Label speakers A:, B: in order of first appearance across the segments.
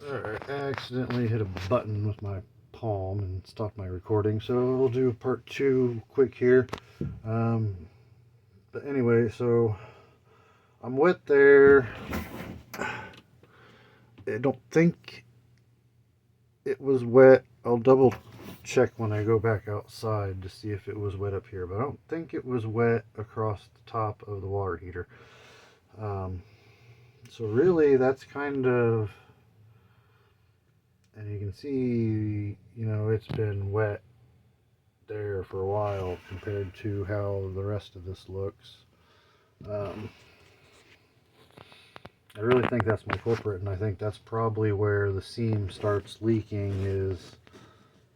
A: Alright, I accidentally hit a button with my palm and stopped my recording, so we'll do part 2 quick here. But anyway, so I'm wet there. I don't think it was wet. I'll double check when I go back outside to see if it was wet up here, but I don't think it was wet across the top of the water heater. So really that's kind of, and you can see, you know, it's been wet there for a while compared to how the rest of this looks. I really think that's my culprit, and I think that's probably where the seam starts leaking, is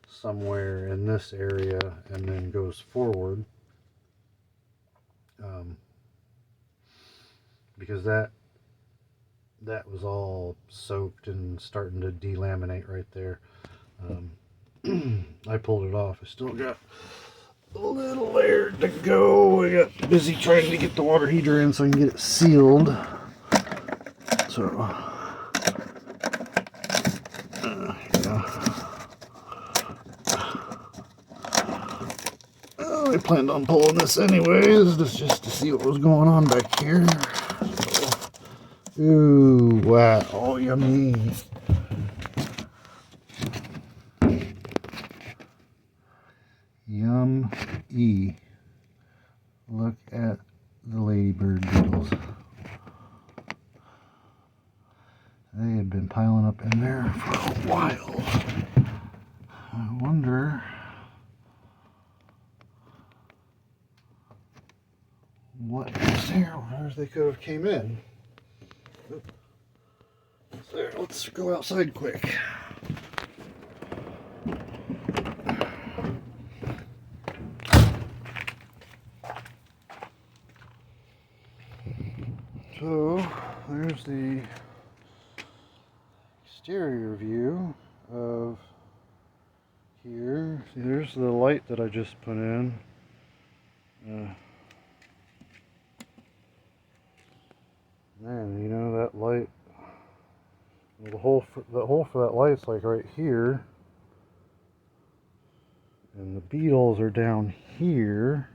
A: somewhere in this area and then goes forward. Because that was all soaked and starting to delaminate right there. I pulled it off. I still got a little layer to go. I got busy trying to get the water heater in so I can get it sealed. So, yeah. Well, I planned on pulling this anyways, just to see what was going on back here. So, ooh, wow, oh, yummy. Yum-y. Look at the ladybird beetles. They had been piling up in there for a while. I wonder what is there, where they could have came in. There, let's go outside quick. So, there's the exterior view of here. See, there's the light that I just put in. Man, you know, that light, well, the hole for that light's like right here, and the beetles are down here.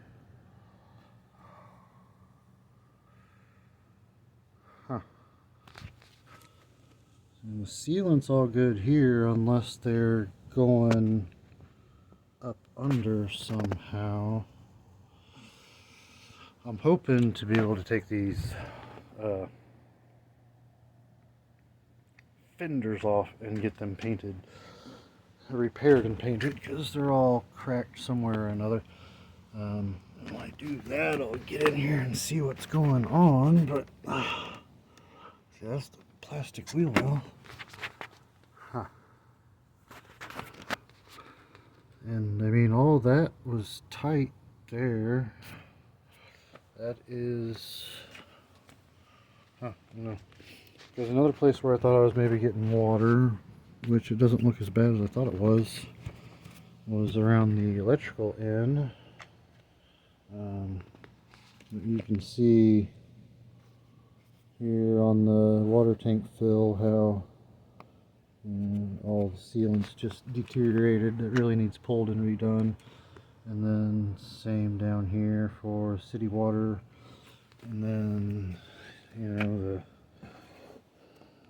A: Huh. And the sealant's all good here, unless they're going up under somehow. I'm hoping to be able to take these fenders off and get them painted, repaired and painted, because they're all cracked somewhere or another. When I do that, I'll get in here and see what's going on. But see, that's the plastic wheel well. Huh. And I mean, all that was tight there. That is, no. There's another place where I thought I was maybe getting water, which it doesn't look as bad as I thought it was around the electrical end. You can see here on the water tank fill how all the sealant's just deteriorated. It really needs pulled and redone. And then same down here for city water. And then, you know,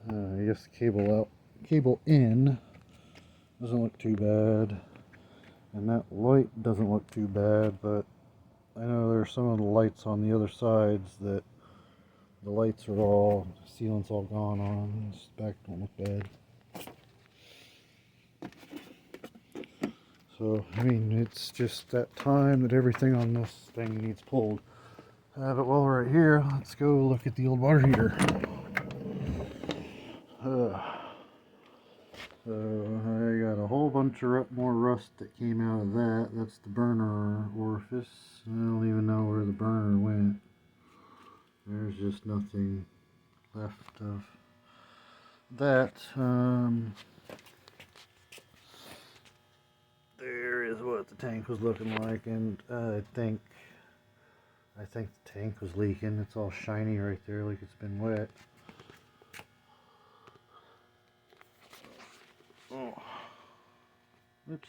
A: I guess the cable in doesn't look too bad, and that light doesn't look too bad, but I know there's some of the lights on the other sides that the lights are all, sealant's all gone on. This back don't look bad. So, I mean, it's just that time that everything on this thing needs pulled. But while we're right here, let's go look at the old water heater. So I got a whole bunch of more rust that came out of that. That's the burner orifice. I don't even know where the burner went. There's just nothing left of that. There is what the tank was looking like, and I think the tank was leaking. It's all shiny right there, like it's been wet. Oh. Oops.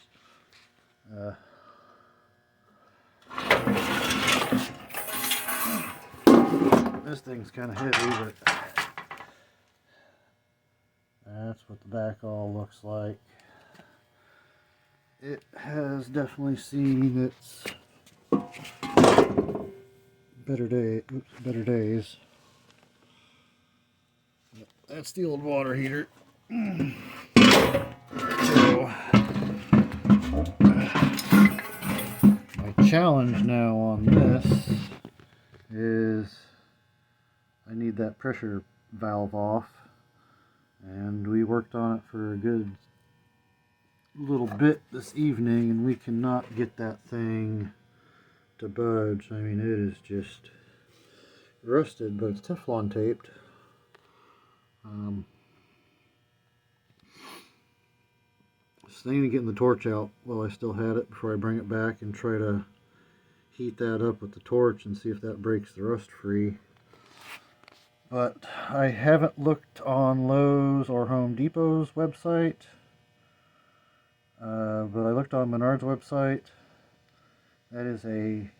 A: This thing's kind of heavy, but that's what the back all looks like. It has definitely seen its better days. That's the old water heater. So, my challenge now on this is I need that pressure valve off, and we worked on it for a good little bit this evening, and we cannot get that thing to budge. I mean, it is just rusted, but it's Teflon taped. Just thinking of getting the torch out while I still had it before I bring it back and try to heat that up with the torch and see if that breaks the rust free. But I haven't looked on Lowe's or Home Depot's website. But I looked on Menard's website. That is a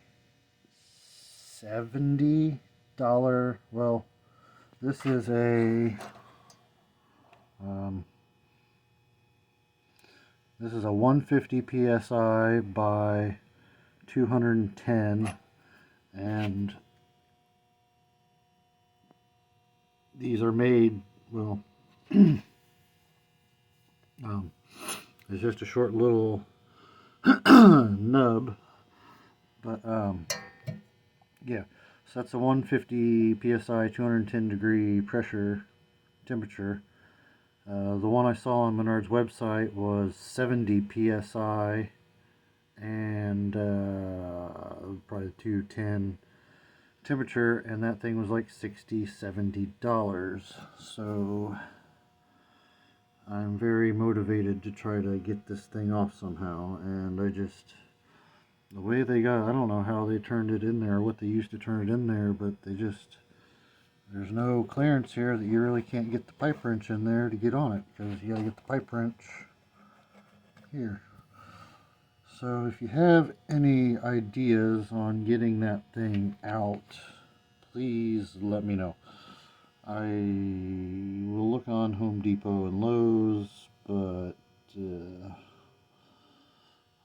A: $70. Well, this is a this is a 150 psi by 210, and these are made, well, it's just a short little nub, but yeah, so that's a 150 psi 210 degree pressure temperature. The one I saw on Menard's website was 70 psi and probably 210 temperature, and that thing was like $60–$70. So I'm very motivated to try to get this thing off somehow, and the way they got, I don't know how they turned it in there, what they used to turn it in there, but there's no clearance here that you really can't get the pipe wrench in there to get on it, because you gotta get the pipe wrench here. So if you have any ideas on getting that thing out, please let me know. I will look on Home Depot and Lowe's, but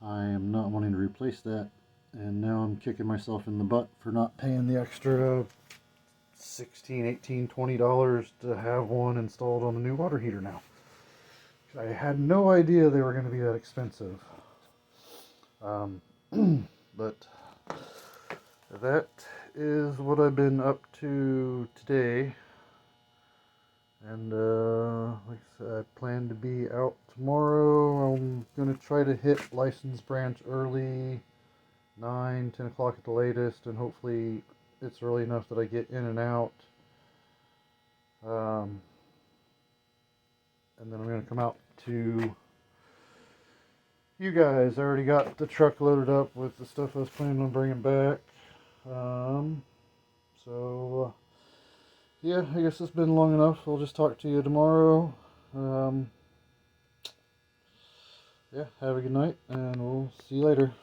A: I am not wanting to replace that, and now I'm kicking myself in the butt for not paying the extra $16, $18, $20 to have one installed on the new water heater now. I had no idea they were going to be that expensive. But that is what I've been up to today, and like I said, I plan to be out tomorrow. I'm going to try to hit License Branch early, 9, 10 o'clock at the latest, and hopefully it's early enough that I get in and out. And then I'm going to come out to you guys. I already got the truck loaded up with the stuff I was planning on bringing back. Yeah, I guess it's been long enough. I'll just talk to you tomorrow. Yeah, have a good night, and we'll see you later.